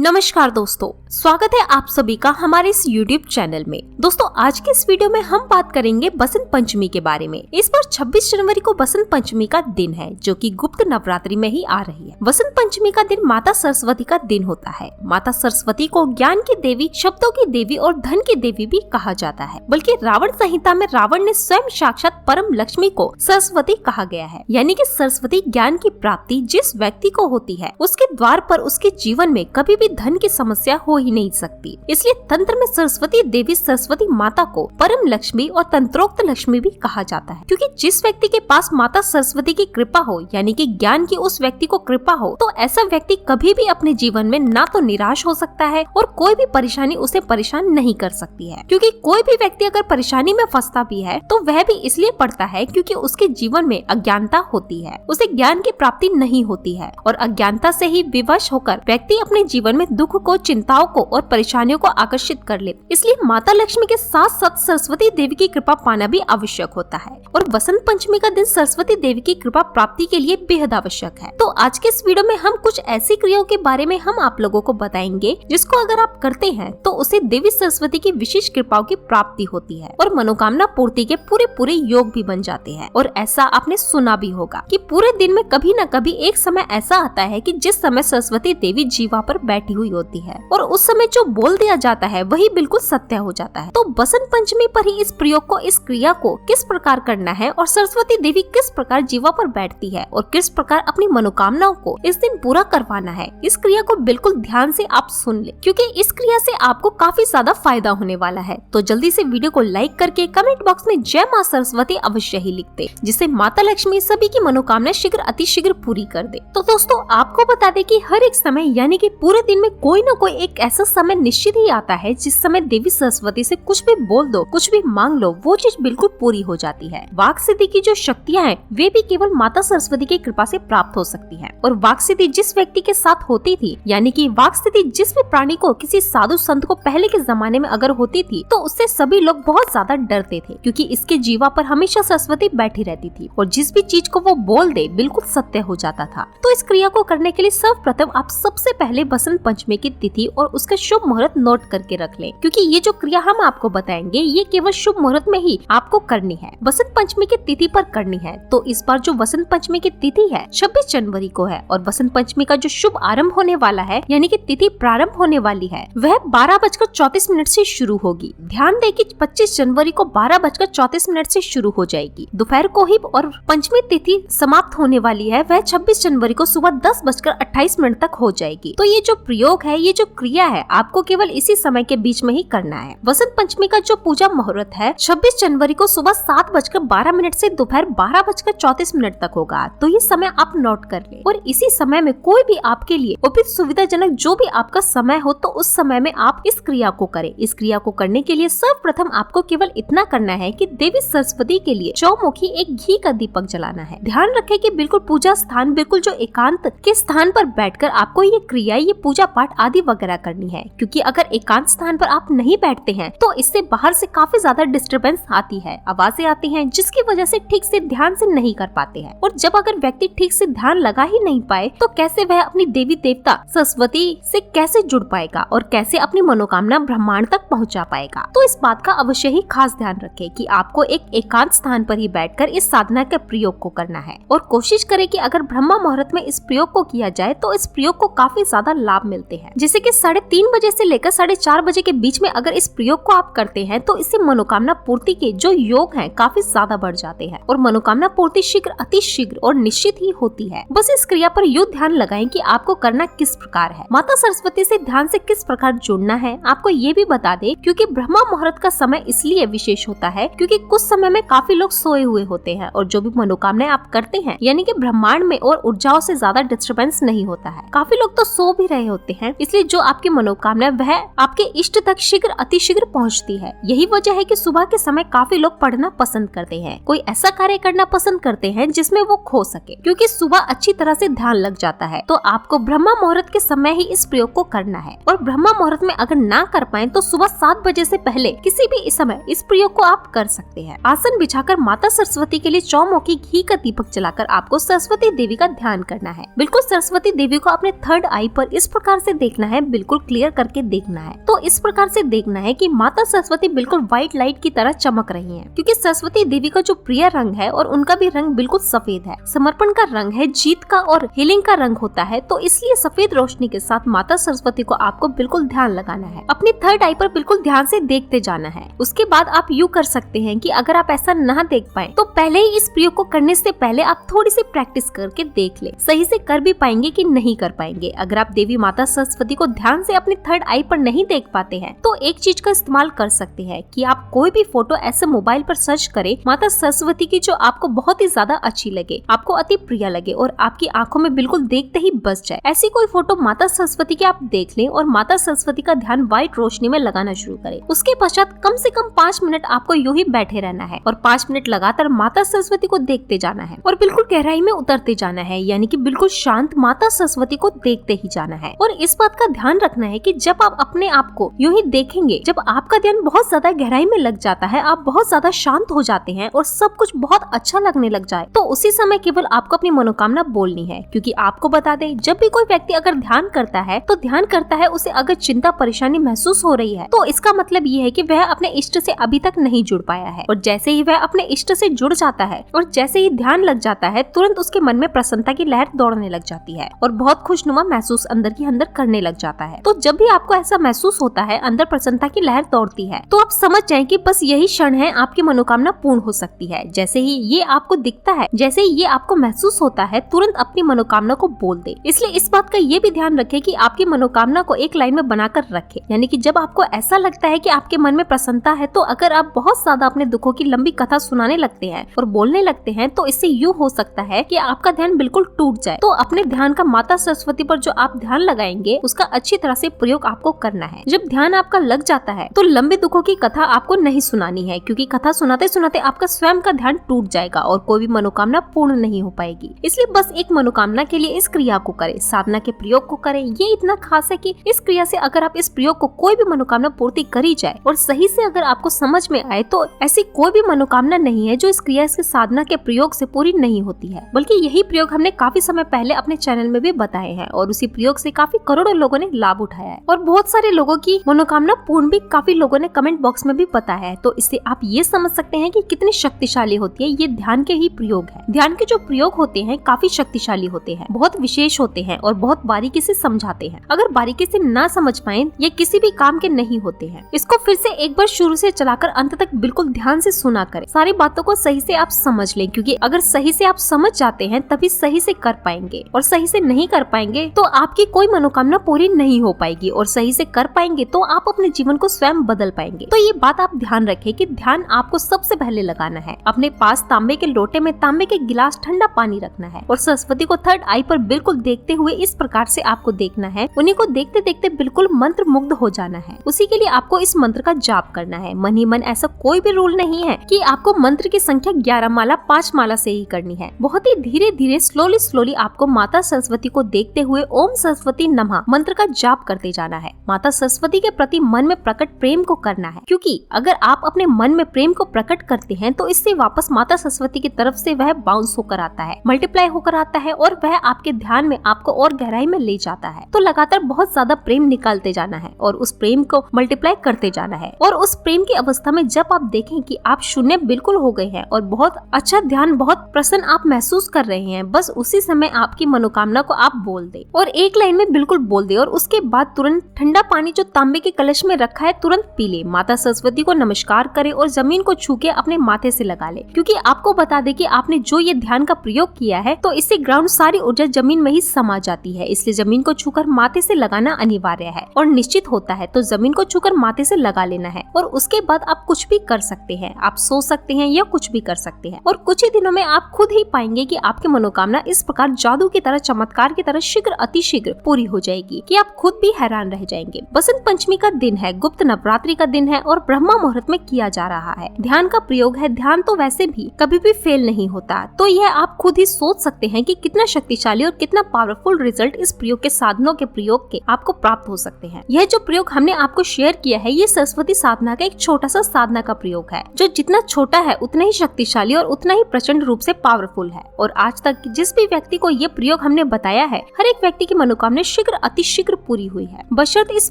नमस्कार दोस्तों, स्वागत है आप सभी का हमारे इस YouTube चैनल में। दोस्तों आज के इस वीडियो में हम बात करेंगे बसंत पंचमी के बारे में। इस बार 26 जनवरी को बसंत पंचमी का दिन है, जो कि गुप्त नवरात्रि में ही आ रही है। बसंत पंचमी का दिन माता सरस्वती का दिन होता है। माता सरस्वती को ज्ञान की देवी, शब्दों की देवी और धन की देवी भी कहा जाता है। बल्कि रावण संहिता में रावण ने स्वयं साक्षात परम लक्ष्मी को सरस्वती कहा गया है। यानी कि सरस्वती ज्ञान की प्राप्ति जिस व्यक्ति को होती है, उसके द्वार पर उसके जीवन में कभी भी धन की समस्या हो ही नहीं सकती। इसलिए तंत्र में सरस्वती देवी, सरस्वती माता को परम लक्ष्मी और तंत्रोक्त लक्ष्मी भी कहा जाता है। क्योंकि जिस व्यक्ति के पास माता सरस्वती की कृपा हो, यानी कि ज्ञान की उस व्यक्ति को कृपा हो, तो ऐसा व्यक्ति कभी भी अपने जीवन में ना तो निराश हो सकता है और कोई भी परेशानी उसे परेशान नहीं कर सकती है। क्योंकि कोई भी व्यक्ति अगर परेशानी में फंसता भी है तो वह भी इसलिए पड़ता है क्योंकि उसके जीवन में अज्ञानता होती है, उसे ज्ञान की प्राप्ति नहीं होती है और अज्ञानता से ही विवश होकर व्यक्ति अपने जीवन में दुख को, चिंताओं को और परेशानियों को आकर्षित कर ले। इसलिए माता लक्ष्मी के साथ साथ सरस्वती देवी की कृपा पाना भी आवश्यक होता है और बसंत पंचमी का दिन सरस्वती देवी की कृपा प्राप्ति के लिए बेहद आवश्यक है। तो आज के इस वीडियो में हम कुछ ऐसी क्रियाओं के बारे में हम आप लोगों को बताएंगे जिसको अगर आप करते हैं तो उसे देवी सरस्वती की विशेष कृपाओं की प्राप्ति होती है और मनोकामना पूर्ति के पूरे योग भी बन जाते हैं। और ऐसा आपने सुना भी होगा कि पूरे दिन में कभी न कभी एक समय ऐसा आता है कि जिस समय सरस्वती देवी जीवा पर बैठी हुई होती है और उस समय जो बोल दिया जाता है वही बिल्कुल सत्य हो जाता है। तो बसंत पंचमी पर ही इस प्रयोग को, इस क्रिया को किस प्रकार करना है और सरस्वती देवी किस प्रकार जीवा पर बैठती है और किस प्रकार अपनी मनोकामनाओं को इस दिन पूरा करवाना है, इस क्रिया को बिल्कुल ध्यान से आप सुन ले, क्योंकि इस क्रिया से आपको काफी ज्यादा फायदा होने वाला है। तो जल्दी से वीडियो को लाइक करके कमेंट बॉक्स में जय माँ सरस्वती अवश्य ही लिख दे, जिससे माता लक्ष्मी सभी की मनोकामना शीघ्र अतिशीघ्र पूरी कर दे। तो दोस्तों आपको बता दे कि हर एक समय यानी कि पूरे दिन में कोई न कोई एक ऐसा समय निश्चित ही आता है जिस समय देवी सरस्वती से कुछ भी बोल दो, कुछ भी मांग लो, वो चीज बिल्कुल पूरी हो जाती है। वाक सिद्धि की जो शक्तियाँ हैं वे भी केवल माता सरस्वती की कृपा से प्राप्त हो सकती है। और वाक सिद्धि जिस व्यक्ति के साथ होती थी, यानी कि वाक सिद्धि जिस भी प्राणी को, किसी साधु संत को पहले के जमाने में अगर होती थी तो उससे सभी लोग बहुत ज्यादा डरते थे, क्योंकि इसके जीवा पर हमेशा सरस्वती बैठी रहती थी और जिस भी चीज को वो बोल दे बिल्कुल सत्य हो जाता था। तो इस क्रिया को करने के लिए सर्वप्रथम आप सबसे पहले बसंत पंचमी की तिथि और उसका शुभ मुहूर्त नोट करके रख लें, क्योंकि ये जो क्रिया हम आपको बताएंगे ये केवल शुभ मुहूर्त में ही आपको करनी है, बसंत पंचमी की तिथि पर करनी है। तो इस बार जो बसंत पंचमी की तिथि है 26 जनवरी को है और बसंत पंचमी का जो शुभ आरंभ होने वाला है, यानी कि तिथि प्रारंभ होने वाली है, वह 12:34 से शुरू होगी। ध्यान दें कि 25 जनवरी को 12:34 से शुरू हो जाएगी दोपहर को ही, और पंचमी तिथि समाप्त होने वाली है वह 26 जनवरी को सुबह 10:28 तक हो जाएगी। तो ये जो प्रयोग है, ये जो क्रिया है, आपको केवल इसी समय के बीच में ही करना है। बसंत पंचमी का जो पूजा मुहूर्त है 26 जनवरी को सुबह 7:12 से दोपहर 12:34 तक होगा। तो ये समय आप नोट कर ले और इसी समय में कोई भी आपके लिए उपयुक्त सुविधाजनक जो भी आपका समय हो तो उस समय में आप इस क्रिया को करें। इस क्रिया को करने के लिए सर्वप्रथम आपको केवल इतना करना है कि देवी सरस्वती के लिए चौमुखी एक घी का दीपक जलाना है। ध्यान रखें कि बिल्कुल पूजा स्थान, बिल्कुल जो एकांत के स्थान पर बैठकर आपको ये क्रिया, ये पूजा पाठ आदि वगैरह करनी है, क्योंकि अगर एकांत स्थान पर आप नहीं बैठते हैं तो इससे बाहर से काफी ज्यादा डिस्टरबेंस आती है, आवाजें आती हैं, जिसकी वजह से ठीक से ध्यान से नहीं कर पाते हैं। और जब अगर व्यक्ति ठीक से ध्यान लगा ही नहीं पाए तो कैसे वह अपनी देवी देवता सरस्वती से कैसे जुड़ पाएगा और कैसे अपनी मनोकामना ब्रह्मांड तक पहुंचा पाएगा। तो इस बात का अवश्य ही खास ध्यान रखें कि आपको एक एकांत स्थान पर ही बैठकर इस साधना के प्रयोग को करना है और कोशिश करें कि अगर ब्रह्मा मुहूर्त में इस प्रयोग को किया जाए तो इस प्रयोग को काफी ज्यादा लाभ मिलते हैं। जैसे कि 3:30 बजे से लेकर 4:30 बजे के बीच में अगर इस प्रयोग को आप करते हैं तो इससे मनोकामना पूर्ति के जो योग हैं काफी ज्यादा बढ़ जाते हैं और मनोकामना पूर्ति शीघ्र, अति शीघ्र और निश्चित ही होती है। बस इस क्रिया पर यूं ध्यान लगाएं कि आपको करना किस प्रकार है। माता सरस्वती से ध्यान से किस प्रकार जुड़ना है आपको ये भी बता दे, क्योंकि ब्रह्मा मुहूर्त का समय इसलिए विशेष होता है क्योंकि कुछ समय में काफी लोग सोए हुए होते हैं और जो भी मनोकामनाएं आप करते हैं, यानी कि ब्रह्मांड में और ऊर्जाओं से ज्यादा डिस्टर्बेंस नहीं होता है। काफी लोग तो सो भी रहे होते हैं, इसलिए जो आपकी मनोकामना वह आपके इष्ट तक शीघ्र, अतिशीघ्र पहुंचती है। यही वजह है कि सुबह के समय काफी लोग पढ़ना पसंद करते हैं, कोई ऐसा कार्य करना पसंद करते हैं जिसमें वो खो सके, क्योंकि सुबह अच्छी तरह से ध्यान लग जाता है। तो आपको ब्रह्मा मुहूर्त के समय ही इस प्रयोग को करना है और ब्रह्मा मुहूर्त में अगर ना कर पाए तो सुबह 7 बजे से पहले किसी भी इस समय इस प्रयोग को आप कर सकते हैं। आसन बिछाकर माता सरस्वती के लिए चौमुखी घी का दीपक जलाकर आपको सरस्वती देवी का ध्यान करना है। बिल्कुल सरस्वती देवी को अपने थर्ड आई पर इस प्रकार प्रकार से देखना है, बिल्कुल क्लियर करके देखना है। तो इस प्रकार से देखना है कि माता सरस्वती बिल्कुल व्हाइट लाइट की तरह चमक रही हैं, क्योंकि सरस्वती देवी का जो प्रिय रंग है और उनका भी रंग बिल्कुल सफेद है। समर्पण का रंग है, जीत का और हीलिंग का रंग होता है। तो इसलिए सफेद रोशनी के साथ माता सरस्वती को आपको बिल्कुल ध्यान लगाना है। अपनी थर्ड आई पर बिल्कुल ध्यान से देखते जाना है। उसके बाद आप यूँ कर सकते हैं कि अगर आप ऐसा ना देख पाए तो पहले ही इस प्रयोग को करने से पहले आप थोड़ी सी प्रैक्टिस करके देख ले, सही से कर भी पाएंगे कि नहीं कर पाएंगे। अगर आप देवी माता सरस्वती को ध्यान से अपनी थर्ड आई पर नहीं देख पाते हैं तो एक चीज का इस्तेमाल कर सकते हैं कि आप कोई भी फोटो ऐसे मोबाइल पर सर्च करें माता सरस्वती की जो आपको बहुत ही ज्यादा अच्छी लगे, आपको अति प्रिय लगे और आपकी आंखों में बिल्कुल देखते ही बस जाए। ऐसी कोई फोटो माता सरस्वती की आप देख लें और माता सरस्वती का ध्यान व्हाइट रोशनी में लगाना शुरू करें। उसके पश्चात कम से कम 5 मिनट आपको यूं ही बैठे रहना है और 5 मिनट लगातार माता सरस्वती को देखते जाना है और बिल्कुल गहराई में उतरते जाना है, यानी कि बिल्कुल शांत माता सरस्वती को देखते ही जाना है। और इस बात का ध्यान रखना है कि जब आप अपने आप को यूं ही देखेंगे, जब आपका ध्यान बहुत ज्यादा गहराई में लग जाता है, आप बहुत ज्यादा शांत हो जाते हैं और सब कुछ बहुत अच्छा लगने लग जाए, तो उसी समय केवल आपको अपनी मनोकामना बोलनी है। क्योंकि आपको बता दें, जब भी कोई व्यक्ति अगर ध्यान करता है तो ध्यान करता है उसे अगर चिंता परेशानी महसूस हो रही है तो इसका मतलब ये है कि वह अपने इष्ट से अभी तक नहीं जुड़ पाया है। और जैसे ही वह अपने इष्ट से जुड़ जाता है और जैसे ही ध्यान लग जाता है, तुरंत उसके मन में प्रसन्नता की लहर दौड़ने लग जाती है और बहुत खुशनुमा महसूस अंदर ही अंदर करने लग जाता है। तो जब भी आपको ऐसा महसूस होता है, अंदर प्रसन्नता की लहर दौड़ती है, तो आप समझ जाएं कि बस यही क्षण है, आपकी मनोकामना पूर्ण हो सकती है। जैसे ही ये आपको दिखता है, जैसे ही ये आपको महसूस होता है, तुरंत अपनी मनोकामना को बोल दे। इसलिए इस बात का ये भी ध्यान रखें कि आपकी मनोकामना को एक लाइन में बनाकर रखें, यानी कि जब आपको ऐसा लगता है कि आपके मन में प्रसन्नता है, तो अगर आप बहुत ज्यादा अपने दुखों की लंबी कथा सुनाने लगते हैं और बोलने लगते हैं तो इससे यूँ हो सकता है कि आपका ध्यान बिल्कुल टूट जाए। तो अपने ध्यान का माता सरस्वती पर जो आप ध्यान लगाएंगे उसका अच्छी तरह से प्रयोग आपको करना है। जब ध्यान आपका लग जाता है तो लंबे दुखों की कथा आपको नहीं सुनानी है, क्योंकि कथा सुनाते सुनाते आपका स्वयं का ध्यान टूट जाएगा और कोई भी मनोकामना पूर्ण नहीं हो पाएगी। इसलिए बस एक मनोकामना के लिए इस क्रिया को करें, साधना के प्रयोग को करें। ये इतना खास है कि इस क्रिया से अगर आप इस प्रयोग को कोई भी मनोकामना पूर्ति करी जाए और सही से अगर आपको समझ में आए तो ऐसी कोई भी मनोकामना नहीं है जो इस क्रिया के साधना के प्रयोग से पूरी नहीं होती है। बल्कि यही प्रयोग हमने काफी समय पहले अपने चैनल में भी बताए हैं और उसी प्रयोग से काफी करोड़ों लोगों ने लाभ उठाया है और बहुत सारे लोगों की मनोकामना पूर्ण भी काफी लोगों ने कमेंट बॉक्स में भी बताया है। तो इससे आप ये समझ सकते हैं कि कितनी शक्तिशाली होती है ये ध्यान के ही प्रयोग है। ध्यान के जो प्रयोग होते हैं काफी शक्तिशाली होते हैं, बहुत विशेष होते हैं और बहुत बारीकी से समझाते हैं। अगर बारीकी से ना समझ पाए ये किसी भी काम के नहीं होते हैं। इसको फिर से एक बार शुरू से चलाकर अंत तक बिल्कुल ध्यान से सुना करें, सारी बातों को सही से आप समझ लें, क्योंकि अगर सही से आप समझ जाते हैं तभी सही से कर पाएंगे और सही से नहीं कर पाएंगे तो आपकी कोई मनोकामना पूरी नहीं हो पाएगी और सही से कर पाएंगे तो आप अपने जीवन को स्वयं बदल पाएंगे। तो ये बात आप ध्यान रखें कि ध्यान आपको सबसे पहले लगाना है। अपने पास तांबे के लोटे में तांबे के गिलास ठंडा पानी रखना है और सरस्वती को थर्ड आई पर बिल्कुल देखते हुए इस प्रकार से आपको देखना है, उन्हीं को देखते देखते बिल्कुल मंत्र मुग्ध हो जाना है। उसी के लिए आपको इस मंत्र का जाप करना है। मन ही मन ऐसा कोई भी रूल नहीं है कि आपको मंत्र की संख्या 11 माला 5 माला से ही करनी है। बहुत ही धीरे धीरे स्लोली आपको माता सरस्वती को देखते हुए ओम सरस्वती नमः मंत्र का जाप करते जाना है। माता सरस्वती के प्रति मन में प्रकट प्रेम को करना है, क्योंकि अगर आप अपने मन में प्रेम को प्रकट करते हैं तो इससे वापस माता सरस्वती की तरफ से वह बाउंस होकर आता है, मल्टीप्लाई होकर आता है और वह आपके ध्यान में आपको और गहराई में ले जाता है। तो लगातार बहुत ज्यादा प्रेम निकालते जाना है और उस प्रेम को मल्टीप्लाई करते जाना है। और उस प्रेम की अवस्था में जब आप देखें कि आप शून्य बिल्कुल हो गए हैं और बहुत अच्छा ध्यान, बहुत प्रसन्न आप महसूस कर रहे हैं, बस उसी समय आपकी मनोकामना को आप बोल दे और एक लाइन में बिल्कुल बोल दे और उसके बाद तुरंत ठंडा पानी जो तांबे के कलश में रखा है तुरंत पी ले। माता सरस्वती को नमस्कार करे और जमीन को छू के अपने माथे से लगा ले, क्योंकि आपको बता दे कि आपने जो ये ध्यान का प्रयोग किया है तो इससे ग्राउंड सारी ऊर्जा जमीन में ही समा जाती है। इसलिए जमीन को छूकर माथे से लगाना अनिवार्य है और निश्चित होता है, तो जमीन को छूकर माथे से लगा लेना है। और उसके बाद आप कुछ भी कर सकते हैं, आप सो सकते हैं या कुछ भी कर सकते हैं और कुछ ही दिनों में आप खुद ही पाएंगे कि आपकी मनोकामना इस प्रकार जादू की तरह, चमत्कार की तरह शीघ्र अतिशीघ्र पूरी हो जाएगी कि आप खुद भी हैरान रह जाएंगे। बसंत पंचमी का दिन है, गुप्त नवरात्रि का दिन है और ब्रह्मा मुहूर्त में किया जा रहा है। ध्यान का प्रयोग है। ध्यान तो वैसे भी कभी भी फेल नहीं होता, तो यह आप खुद ही सोच सकते हैं कि कितना शक्तिशाली और कितना पावरफुल रिजल्ट इस प्रयोग के साधनों के प्रयोग के आपको प्राप्त हो सकते हैं। यह जो प्रयोग हमने आपको शेयर किया है ये सरस्वती साधना का एक छोटा सा साधना का प्रयोग है, जो जितना छोटा है उतना ही शक्तिशाली और उतना ही प्रचंड रूप से पावरफुल है। और आज तक जिस भी व्यक्ति को ये प्रयोग हमने बताया है, हर एक व्यक्ति की मनोकामना यथाशीघ्र अतिशीघ्र पूरी हुई है। बशर्ते इस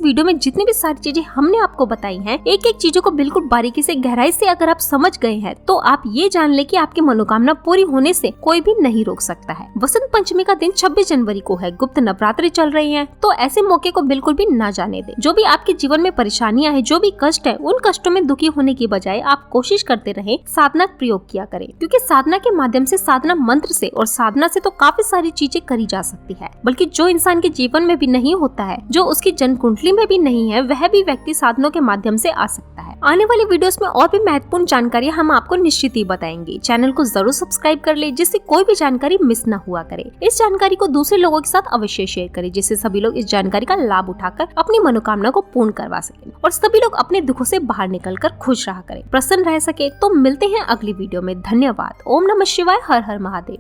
वीडियो में जितनी भी सारी चीजें हमने आपको बताई हैं, एक एक चीजों को बिल्कुल बारीकी से गहराई से अगर आप समझ गए हैं तो आप ये जान ले कि आपकी मनोकामना पूरी होने से कोई भी नहीं रोक सकता है। बसंत पंचमी का दिन 26 जनवरी को है। गुप्त नवरात्रि चल रही है, तो ऐसे मौके को बिल्कुल भी ना जाने दे। जो भी आपके जीवन में परेशानियां है, जो भी कष्ट है, उन कष्टों में दुखी होने की बजाय आप कोशिश करते रहे साधना प्रयोग किया करें, क्योंकि साधना के माध्यम से, साधना मंत्र से और साधना से तो काफी सारी चीजें करी जा सकती है। बल्कि जो इंसान के जीवन में भी नहीं होता है, जो उसकी जन्म कुंडली में भी नहीं है, वह भी व्यक्ति साधनों के माध्यम से आ सकता है। आने वाली वीडियोस में और भी महत्वपूर्ण जानकारी हम आपको निश्चित ही बताएंगे। चैनल को जरूर सब्सक्राइब कर ले, जिससे कोई भी जानकारी मिस न हुआ करे। इस जानकारी को दूसरे लोगों के साथ अवश्य शेयर करें, जिससे सभी लोग इस जानकारी का लाभ उठाकर अपनी मनोकामना को पूर्ण करवा सकें और सभी लोग अपने दुखों से बाहर निकलकर खुश रहा करें, प्रसन्न रह सके। तो मिलते हैं अगली वीडियो में। धन्यवाद। ओम नमः शिवाय। हर हर महादेव।